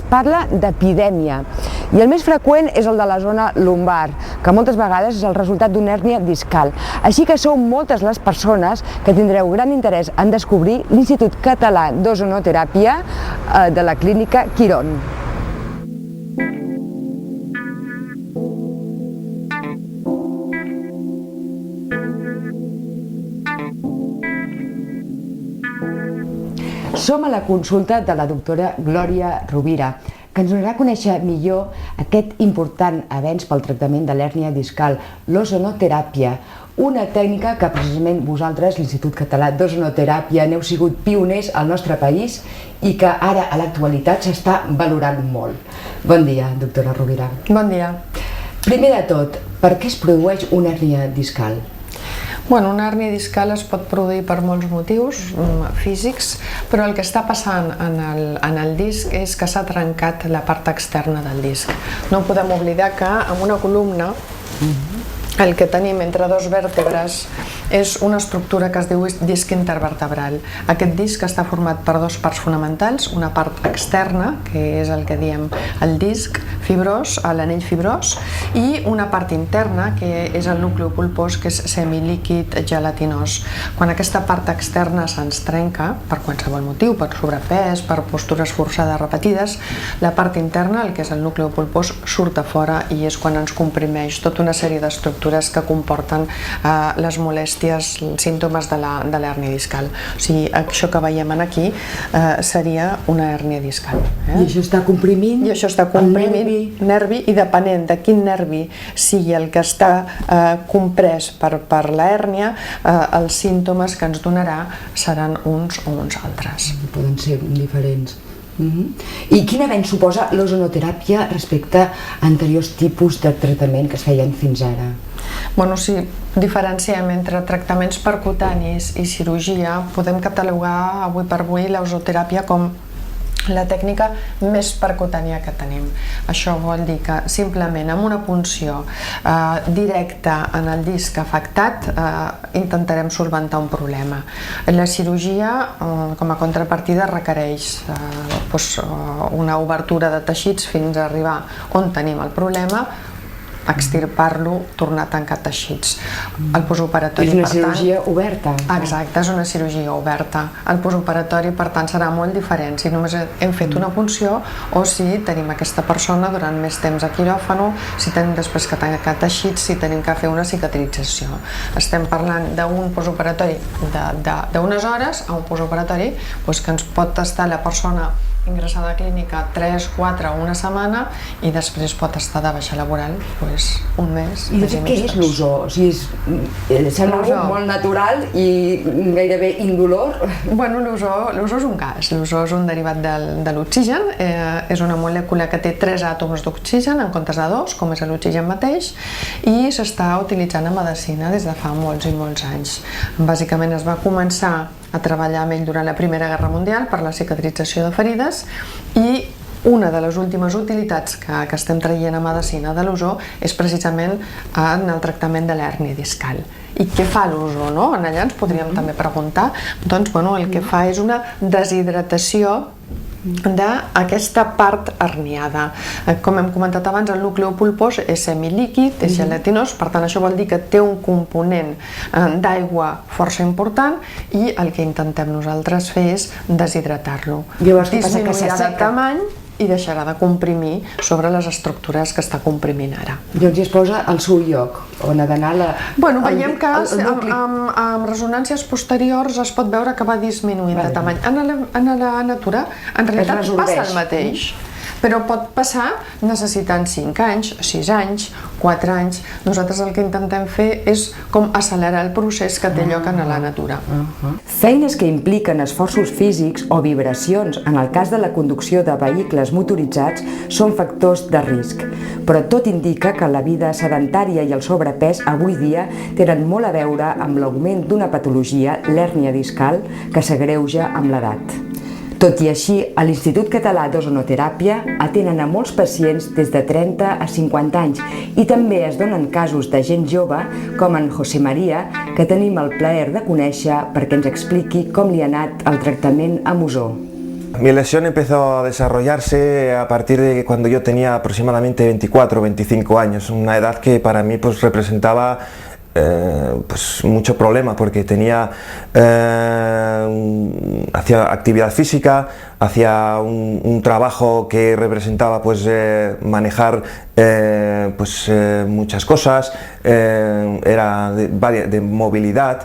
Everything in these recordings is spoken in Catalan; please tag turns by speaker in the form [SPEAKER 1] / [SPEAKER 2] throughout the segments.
[SPEAKER 1] parla d'epidèmia i el més freqüent és el de la zona lumbar, que moltes vegades és el resultat d'una hèrnia discal. Així que sou moltes les persones que tindreu gran interès en descobrir l'Institut Català d'Ozonoteràpia de la Clínica Quirón. Som a la consulta de la doctora Glòria Rovira, que ens donarà a conèixer millor aquest important avenç pel tractament de l'hèrnia discal, l'ozonoteràpia, una tècnica que precisament vosaltres, l'Institut Català d'Ozonoteràpia, n'heu sigut pioners al nostre país i que ara, a l'actualitat, s'està valorant molt. Bon dia, doctora Rovira.
[SPEAKER 2] Bon dia.
[SPEAKER 1] Primer de tot, per què es produeix una hèrnia discal?
[SPEAKER 2] Una hèrnia discal es pot produir per molts motius físics, però el que està passant en el disc és que s'ha trencat la part externa del disc. No podem oblidar que en una columna el que tenim entre dos vèrtebres és una estructura que es diu disc intervertebral. Aquest disc està format per dues parts fonamentals, una part externa, que és el que diem el disc fibrós, l'anell fibrós, i una part interna, que és el nucli pulpós, que és semilíquid gelatinós. Quan aquesta part externa se'ns trenca, per qualsevol motiu, per sobrepès, per postures forçades repetides, la part interna, el que és el nucli pulpós, surt a fora i és quan ens comprimeix tota una sèrie d'estructures que comporten les molèsties, els símptomes de l'hèrnia discal. O sigui, això que veiem aquí seria una hèrnia discal.
[SPEAKER 1] I això està comprimint?
[SPEAKER 2] I això està comprimint nervi, i depenent de quin nervi sigui el que està comprès per la hèrnia, els símptomes que ens donarà seran uns o uns altres.
[SPEAKER 1] Poden ser diferents. I quin avenç suposa l'ozonoteràpia respecte a anteriors tipus de tractament que es feien fins ara?
[SPEAKER 2] Si diferenciem entre tractaments percutanis i cirurgia, podem catalogar avui per avui l'ozonoteràpia com la tècnica més percutània que tenim. Això vol dir que simplement amb una punció directa en el disc afectat intentarem solventar un problema. La cirurgia, com a contrapartida, requereix una obertura de teixits fins a arribar on tenim el problema, extirpar-lo, tornar a tancar teixits. El postoperatori,
[SPEAKER 1] és una cirurgia oberta.
[SPEAKER 2] Exacte, és una cirurgia oberta. El postoperatori, per tant, serà molt diferent si només hem fet una punció o si tenim aquesta persona durant més temps a quiròfano, si tenim després que tancar teixits, si tenim que fer una cicatrització. Estem parlant d'un postoperatori d'unes hores a un postoperatori que ens pot estar la persona ingressada a clínica 3, 4 o una setmana i després pot estar de baixa laboral un mes.
[SPEAKER 1] I de fet, què és l'ozó? Sembla molt natural i gairebé indolor?
[SPEAKER 2] L'ozó és un gas. L'ozó és un derivat de l'oxigen. És una molècula que té 3 àtoms d'oxigen en comptes de 2, com és l'oxigen mateix, i s'està utilitzant a medicina des de fa molts i molts anys. Bàsicament es va començar a treballar amb ell durant la Primera Guerra Mundial per la cicatrització de ferides i una de les últimes utilitats que estem traient a medicina de l'ozó és precisament en el tractament de l'hèrnia discal. I què fa l'ozó? Allà ens podríem també preguntar. El que fa és una deshidratació d'aquesta part herniada. Com hem comentat abans, el nucli pulpós és semilíquid, és gelatinós, per tant això vol dir que té un component d'aigua força important i el que intentem nosaltres fer és deshidratar-lo. Disminuirà de tamany i deixarà de comprimir sobre les estructures que està comprimint ara.
[SPEAKER 1] Llavors es posa al seu lloc, on ha d'anar la...
[SPEAKER 2] Veiem que amb ressonàncies posteriors es pot veure que va disminuint de tamany. En la natura, en realitat, passa el mateix. Però pot passar necessitant 5 anys, 6 anys, 4 anys. Nosaltres el que intentem fer és com accelerar el procés que té lloc en la natura.
[SPEAKER 1] Feines que impliquen esforços físics o vibracions en el cas de la conducció de vehicles motoritzats són factors de risc. Però tot indica que la vida sedentària i el sobrepès avui dia tenen molt a veure amb l'augment d'una patologia, l'hèrnia discal, que s'agreuja amb l'edat. Tot i així, a l'Institut Català d'Ozonoteràpia atenen a molts pacients des de 30 a 50 anys i també es donen casos de gent jove com en José María, que tenim el plaer de conèixer perquè ens expliqui com li ha anat el tractament amb ozó.
[SPEAKER 3] Mi lesión empezó a desarrollarse a partir de cuando yo tenía aproximadamente 24 o 25 años, una edad que para mí pues representaba pues mucho problema, porque hacía actividad física, hacía un trabajo que representaba pues manejar muchas cosas, era de movilidad,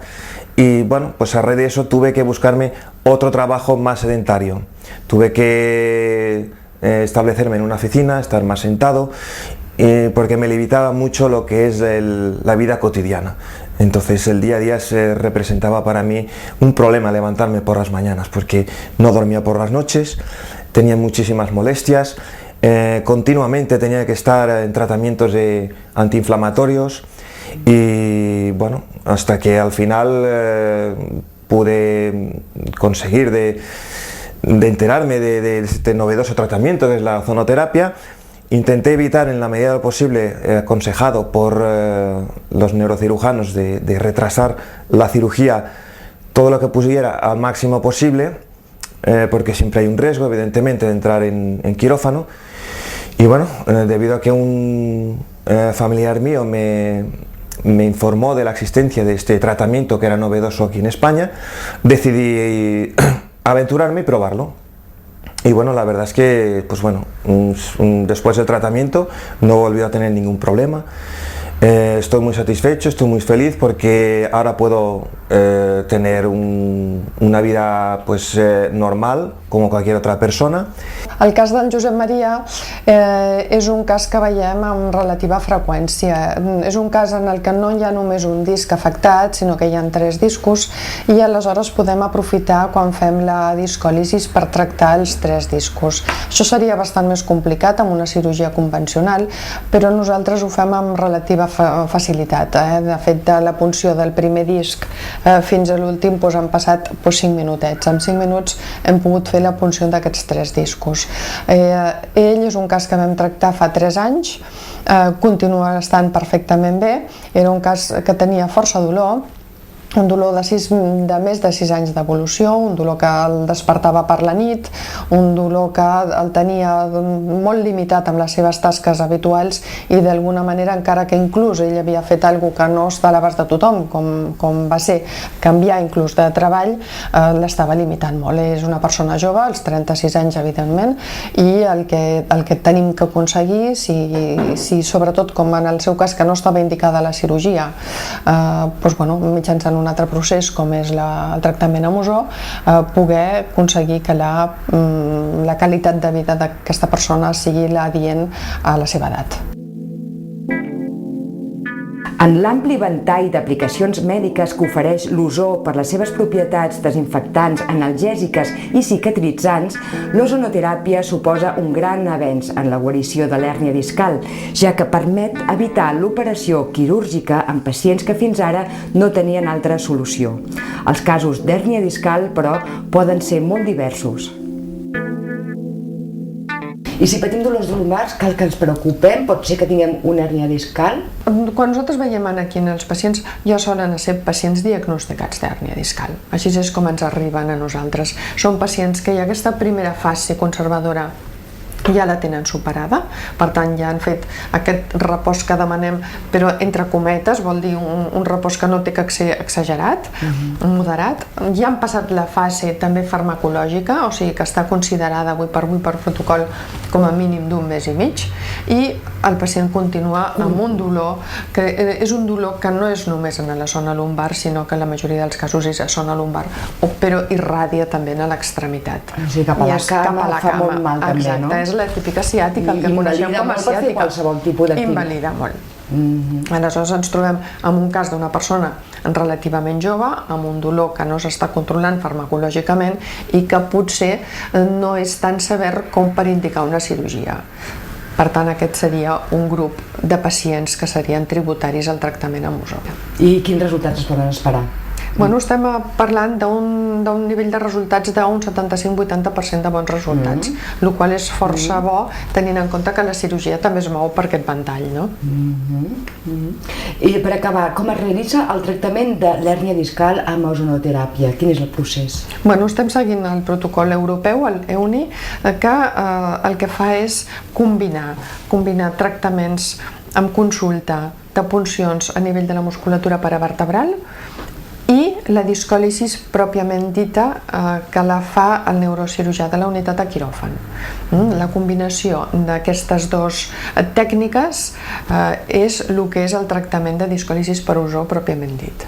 [SPEAKER 3] y bueno, pues a raíz de eso tuve que buscarme otro trabajo más sedentario. Tuve que establecerme en una oficina, estar más sentado, porque me limitaba mucho lo que es la vida cotidiana. Entonces el día a día se representaba para mí un problema levantarme por las mañanas, porque no dormía por las noches, tenía muchísimas molestias, continuamente tenía que estar en tratamientos antiinflamatorios, y bueno, hasta que al final pude conseguir de enterarme de este novedoso tratamiento que es la ozonoterapia. Intenté evitar en la medida de lo posible, aconsejado por los neurocirujanos, de retrasar la cirugía todo lo que pudiera al máximo posible, porque siempre hay un riesgo, evidentemente, de entrar en quirófano. Y bueno, debido a que un familiar mío me informó de la existencia de este tratamiento que era novedoso aquí en España, decidí aventurarme y probarlo. Y bueno, la verdad es que, pues bueno, después del tratamiento no volví a tener ningún problema. Estoy muy satisfecho, estoy muy feliz, porque ahora puedo tener una vida pues normal, como cualquier otra persona.
[SPEAKER 2] El cas d'en Josep Maria és un cas que veiem amb relativa freqüència. És un cas en el que no hi ha només un disc afectat, sinó que hi ha 3 discos, i aleshores podem aprofitar quan fem la discòlisis per tractar els 3 discos. Això seria bastant més complicat amb una cirurgia convencional, però nosaltres ho fem amb relativa facilitat. De fet, de la punció del primer disc fins a l'últim han passat 5 minutets. En 5 minuts hem pogut fer la punció d'aquests 3 discos. Ell és un cas que vam tractar fa 3 anys, continua estant perfectament bé. Era un cas que tenia força dolor, un dolor de més de 6 anys d'evolució, un dolor que el despertava per la nit, un dolor que el tenia molt limitat amb les seves tasques habituals, i d'alguna manera, encara que inclús ell havia fet alguna que no està a l'abast de tothom, com va ser canviar inclús de treball, l'estava limitant molt. És una persona jove, als 36 anys evidentment, i el que tenim que aconseguir, sobretot com en el seu cas que no estava indicada la cirurgia, mitjançant un altre procés com és el tractament amb ozó, poder aconseguir que la qualitat de vida d'aquesta persona sigui l'adient a la seva edat.
[SPEAKER 1] En l'ampli ventall d'aplicacions mèdiques que ofereix l'ozó per les seves propietats desinfectants, analgèsiques i cicatritzants, l'ozonoteràpia suposa un gran avenç en la guarició de l'hèrnia discal, ja que permet evitar l'operació quirúrgica en pacients que fins ara no tenien altra solució. Els casos d'hèrnia discal, però, poden ser molt diversos. I si patim dolors lumbars, cal que ens preocupem? Pot ser que tinguem una hèrnia discal?
[SPEAKER 2] Quan nosaltres veiem aquí en els pacients, ja solen ser pacients diagnosticats d'hèrnia discal. Així és com ens arriben a nosaltres. Són pacients que hi ha aquesta primera fase conservadora ja la tenen superada, per tant ja han fet aquest repòs que demanem, però entre cometes, vol dir un repòs que no té que ser exagerat, moderat. Ja han passat la fase també farmacològica, o sigui que està considerada avui per protocol com a mínim d'1 mes i mig, i el pacient continua amb un dolor que és un dolor que no és només en la zona lumbar, sinó que en la majoria dels casos és a zona lumbar, però irradia també a l'extremitat.
[SPEAKER 1] O sigui, cap a la cama fa molt mal també, no?
[SPEAKER 2] Exacte, és la típica ciàtica, el que coneixem com a ciàtica.
[SPEAKER 1] Qualsevol tipus d'activitat.
[SPEAKER 2] Invalida molt. Aleshores ens trobem amb un cas d'una persona relativament jove, amb un dolor que no s'està controlant farmacològicament i que potser no és tan sever com per indicar una cirurgia. Per tant, aquest seria un grup de pacients que serien tributaris al tractament amb ozó.
[SPEAKER 1] I quins resultats es poden esperar?
[SPEAKER 2] Bueno, estem parlant d'un nivell de resultats d'un 75-80% de bons resultats, el qual és força bo tenint en compte que la cirurgia també es mou per aquest ventall, no?
[SPEAKER 1] I per acabar, com es realitza el tractament de l'hèrnia discal amb ozonoteràpia? Quin és el procés?
[SPEAKER 2] Bueno, estem seguint el protocol europeu, el EUNI, que el que fa és combinar tractaments amb consulta de puncions a nivell de la musculatura paravertebral i la discòlisi pròpiament dita que la fa el neurocirurgià de la unitat de quiròfan. La combinació d'aquestes dues tècniques és el que és el tractament de discòlisi per ozó pròpiament dit.